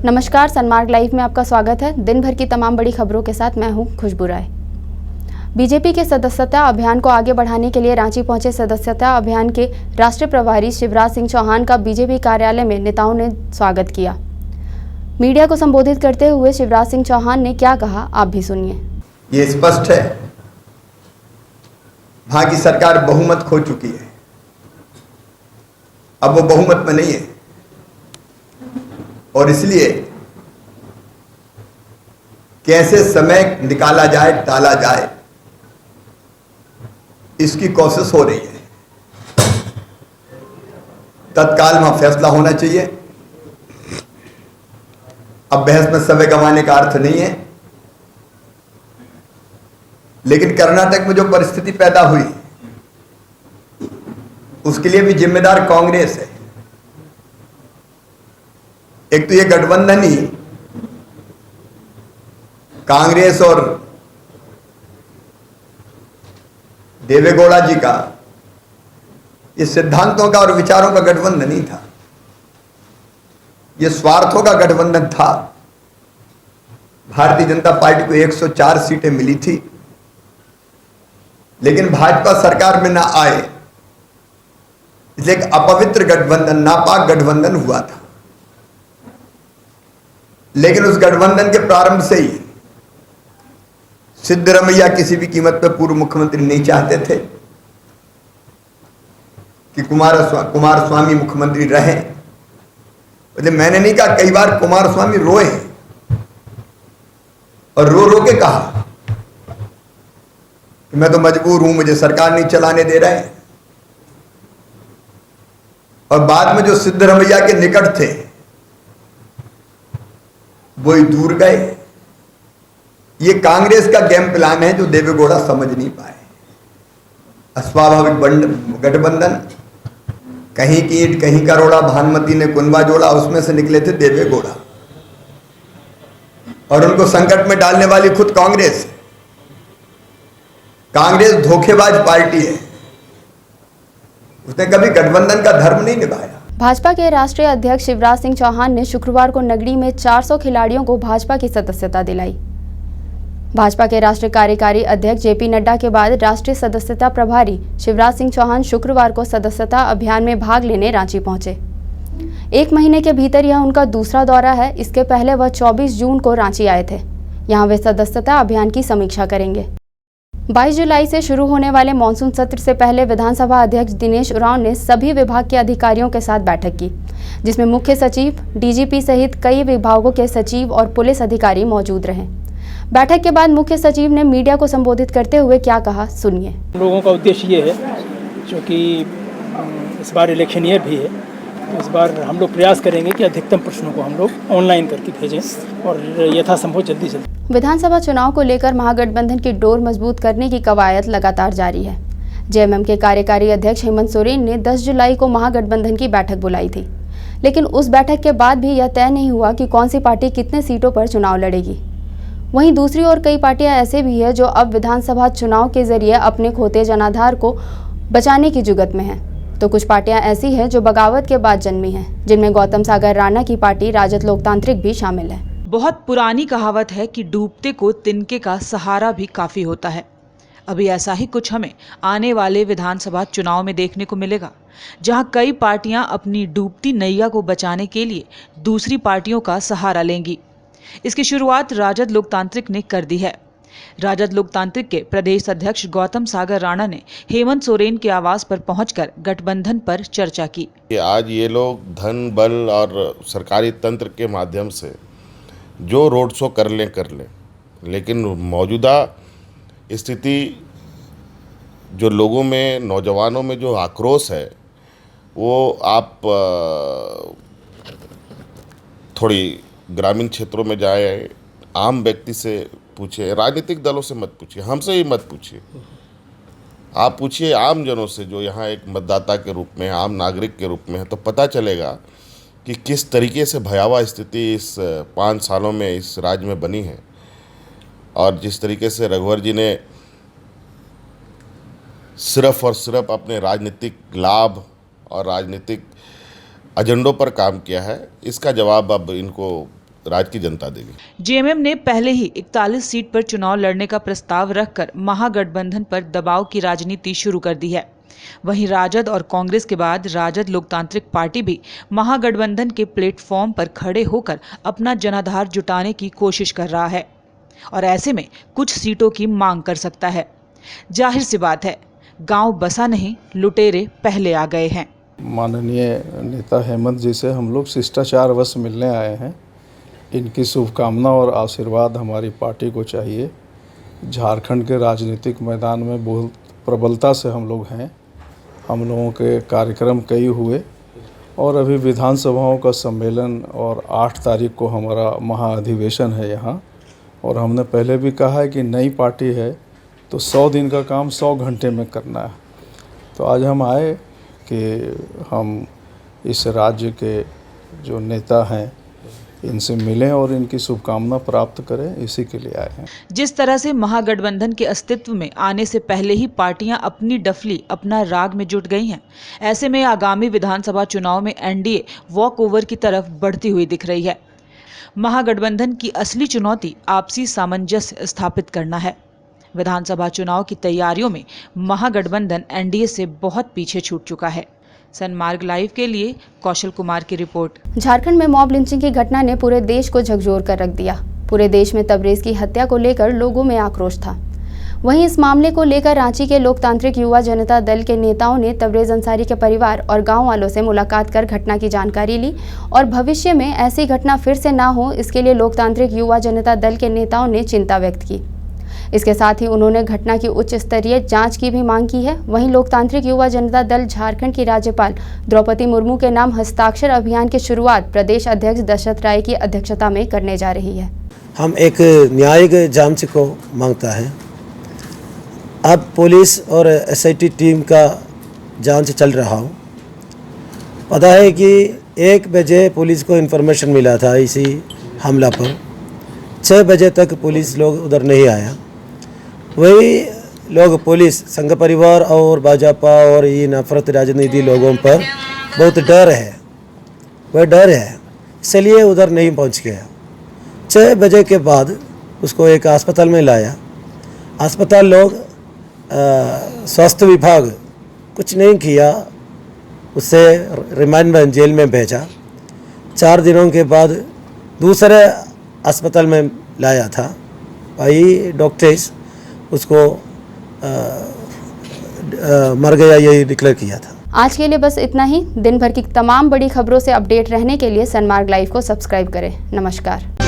नमस्कार, सनमार्ग लाइव में आपका स्वागत है। दिन भर की तमाम बड़ी खबरों के साथ मैं हूं खुशबू राय। बीजेपी के सदस्यता अभियान को आगे बढ़ाने के लिए रांची पहुंचे सदस्यता अभियान के राष्ट्रीय प्रभारी शिवराज सिंह चौहान का बीजेपी कार्यालय में नेताओं ने स्वागत किया। मीडिया को संबोधित करते हुए शिवराज सिंह चौहान ने क्या कहा, आप भी सुनिए। ये स्पष्ट है, वहां की सरकार बहुमत खो चुकी है। अब वो बहुमत में नहीं है और इसलिए कैसे समय निकाला जाए, टाला जाए, इसकी कोशिश हो रही है। तत्काल वहां फैसला होना चाहिए। अब बहस में समय गंवाने का अर्थ नहीं है, लेकिन कर्नाटक में जो परिस्थिति पैदा हुई उसके लिए भी जिम्मेदार कांग्रेस है। एक तो ये गठबंधन ही कांग्रेस और देवेगौड़ा जी का ये सिद्धांतों का और विचारों का गठबंधन नहीं था, ये स्वार्थों का गठबंधन था। भारतीय जनता पार्टी को 104 सीटें मिली थी, लेकिन भाजपा सरकार में ना आए, इसलिए एक अपवित्र गठबंधन, नापाक गठबंधन हुआ था। लेकिन उस गठबंधन के प्रारंभ से ही सिद्धरमैया किसी भी कीमत पर पूर्व मुख्यमंत्री नहीं चाहते थे कि कुमार स्वामी मुख्यमंत्री रहे। मैंने नहीं कहा, कई बार कुमार स्वामी रोए और रो रो के कहा कि मैं तो मजबूर हूं, मुझे सरकार नहीं चलाने दे रहे। और बाद में जो सिद्धरमैया के निकट थे वो ही दूर गए। ये कांग्रेस का गेम प्लान है जो देवेगौड़ा समझ नहीं पाए। अस्वाभाविक गठबंधन, कहीं की ईंट कहीं का रोड़ा, भानुमति ने कुनबा जोड़ा, उसमें से निकले थे देवेगौड़ा और उनको संकट में डालने वाली खुद कांग्रेस है। कांग्रेस धोखेबाज पार्टी है, उसने कभी गठबंधन का धर्म नहीं निभाया। भाजपा के राष्ट्रीय अध्यक्ष शिवराज सिंह चौहान ने शुक्रवार को नगरी में 400 खिलाड़ियों को भाजपा की सदस्यता दिलाई। भाजपा के राष्ट्रीय कार्यकारी अध्यक्ष जेपी नड्डा के बाद राष्ट्रीय सदस्यता प्रभारी शिवराज सिंह चौहान शुक्रवार को सदस्यता अभियान में भाग लेने रांची पहुंचे। 1 महीने के भीतर यह उनका दूसरा दौरा है। इसके पहले वह 24 जून को रांची आए थे। यहां वे सदस्यता अभियान की समीक्षा करेंगे। 22 जुलाई से शुरू होने वाले मानसून सत्र से पहले विधानसभा अध्यक्ष दिनेश उरांव ने सभी विभाग के अधिकारियों के साथ बैठक की, जिसमें मुख्य सचिव, डीजीपी सहित कई विभागों के सचिव और पुलिस अधिकारी मौजूद रहे। बैठक के बाद मुख्य सचिव ने मीडिया को संबोधित करते हुए क्या कहा, सुनिए। लोगों का उद्देश्य ये है, क्योंकि इस बार इलेक्शन ईयर भी है, तो इस बार हम लोग प्रयास करेंगे कि अधिकतम प्रश्नों को हम लोग ऑनलाइन करके भेजें और यथासंभव जल्दी से। विधानसभा चुनाव को लेकर महागठबंधन की डोर मजबूत करने की कवायद लगातार जारी है। जेएमएम के कार्यकारी अध्यक्ष हेमंत सोरेन ने 10 जुलाई को महागठबंधन की बैठक बुलाई थी, लेकिन उस बैठक के बाद भी यह तय नहीं हुआ कि कौन सी पार्टी कितने सीटों पर चुनाव लड़ेगी। वहीं दूसरी ओर कई पार्टियां ऐसे भी हैं जो अब विधानसभा चुनाव के जरिए अपने खोते जनाधार को बचाने की जुगत में हैं, तो कुछ पार्टियां ऐसी हैं जो बगावत के बाद जन्मी हैं, जिनमें गौतम सागर राणा की पार्टी राजद लोकतांत्रिक भी शामिल है। बहुत पुरानी कहावत है कि डूबते को तिनके का सहारा भी काफी होता है। अभी ऐसा ही कुछ हमें आने वाले विधानसभा चुनाव में देखने को मिलेगा, जहां कई पार्टियां अपनी डूबती नैया को बचाने के लिए दूसरी पार्टियों का सहारा लेंगी। इसकी शुरुआत राजद लोकतांत्रिक ने कर दी है। राजद लोकतांत्रिक के प्रदेश अध्यक्ष गौतम सागर राणा ने हेमंत सोरेन के आवास पर पहुंचकर गठबंधन पर चर्चा की। आज ये लोग धन, बल और सरकारी तंत्र के माध्यम से जो रोड शो कर लें, लेकिन मौजूदा स्थिति जो लोगों में, नौजवानों में जो आक्रोश है, वो आप थोड़ी ग्रामीण क्षेत्रों में जाए, आम व्यक्ति से पूछिए, राजनीतिक दलों से मत पूछिए, हमसे ही मत पूछिए, आप पूछिए आम जनों से जो यहाँ एक मतदाता के रूप में, आम नागरिक के रूप में है, तो पता चलेगा कि किस तरीके से भयावह स्थिति इस 5 सालों में इस राज्य में बनी है। और जिस तरीके से रघुवर जी ने सिर्फ और सिर्फ अपने राजनीतिक लाभ और राजनीतिक एजेंडों पर काम किया है, इसका जवाब अब इनको राज्य की जनता देगी। जेएमएम ने पहले ही 41 सीट पर चुनाव लड़ने का प्रस्ताव रखकर महागठबंधन पर दबाव की राजनीति शुरू कर दी है। वहीं राजद और कांग्रेस के बाद राजद लोकतांत्रिक पार्टी भी महागठबंधन के प्लेटफॉर्म पर खड़े होकर अपना जनाधार जुटाने की कोशिश कर रहा है और ऐसे में कुछ सीटों की मांग कर सकता है। जाहिर सी बात है, गांव बसा नहीं, लुटेरे पहले आ गए हैं। माननीय नेता हेमंत जी से हम लोग शिष्टाचारवश मिलने आए हैं। इनकी शुभकामना और आशीर्वाद हमारी पार्टी को चाहिए। झारखंड के राजनीतिक मैदान में बहुत प्रबलता से हम लोग हैं। हम लोगों के कार्यक्रम कई हुए और अभी विधानसभाओं का सम्मेलन और 8 तारीख को हमारा महाअधिवेशन है यहाँ। और हमने पहले भी कहा है कि नई पार्टी है तो 100 दिन का काम 100 घंटे में करना है। तो आज हम आए कि हम इस राज्य के जो नेता हैं इनसे मिलें और इनकी शुभकामना प्राप्त करें, इसी के लिए आए हैं। जिस तरह से महागठबंधन के अस्तित्व में आने से पहले ही पार्टियां अपनी डफली, अपना राग में जुट गई हैं, ऐसे में आगामी विधानसभा चुनाव में एनडीए वॉक ओवर की तरफ बढ़ती हुई दिख रही है। महागठबंधन की असली चुनौती आपसी सामंजस्य स्थापित करना है। विधानसभा चुनाव की तैयारियों में महागठबंधन एनडीए से बहुत पीछे छूट चुका है। सनमार्ग लाइव के लिए कौशल कुमार की रिपोर्ट। झारखंड में मॉब लिंचिंग की घटना ने पूरे देश को झकझोर कर रख दिया। पूरे देश में तबरेज की हत्या को लेकर लोगों में आक्रोश था। वहीं इस मामले को लेकर रांची के लोकतांत्रिक युवा जनता दल के नेताओं ने तबरेज अंसारी के परिवार और गांव वालों से मुलाकात कर घटना की जानकारी ली और भविष्य में ऐसी घटना फिर से ना हो, इसके लिए लोकतांत्रिक युवा जनता दल के नेताओं ने चिंता व्यक्त की। इसके साथ ही उन्होंने घटना की उच्च स्तरीय जांच की भी मांग की है। वहीं लोकतांत्रिक युवा जनता दल झारखंड की राज्यपाल द्रौपदी मुर्मू के नाम हस्ताक्षर अभियान की शुरुआत प्रदेश अध्यक्ष दशरथ राय की अध्यक्षता में करने जा रही है। हम एक न्यायिक जांच को मांगता है। अब पुलिस और एसआईटी टीम का जांच चल रहा हो। पता है कि 1 बजे पुलिस को इन्फॉर्मेशन मिला था इसी हमला पर। 6 बजे तक पुलिस लोग उधर नहीं आया। वही लोग पुलिस संघ परिवार और भाजपा और ये नफरत राजनीति लोगों पर बहुत डर है, वह डर है, इसलिए उधर नहीं पहुंच गया। 6 बजे के बाद उसको एक अस्पताल में लाया। अस्पताल लोग स्वास्थ्य विभाग कुछ नहीं किया, उससे रिमांड में जेल में भेजा। 4 दिनों के बाद दूसरे अस्पताल में लाया था। भाई डॉक्टर्स उसको मर गया यही डिक्लेयर किया था। आज के लिए बस इतना ही। दिन भर की तमाम बड़ी खबरों से अपडेट रहने के लिए सनमार्ग लाइव को सब्सक्राइब करें। नमस्कार।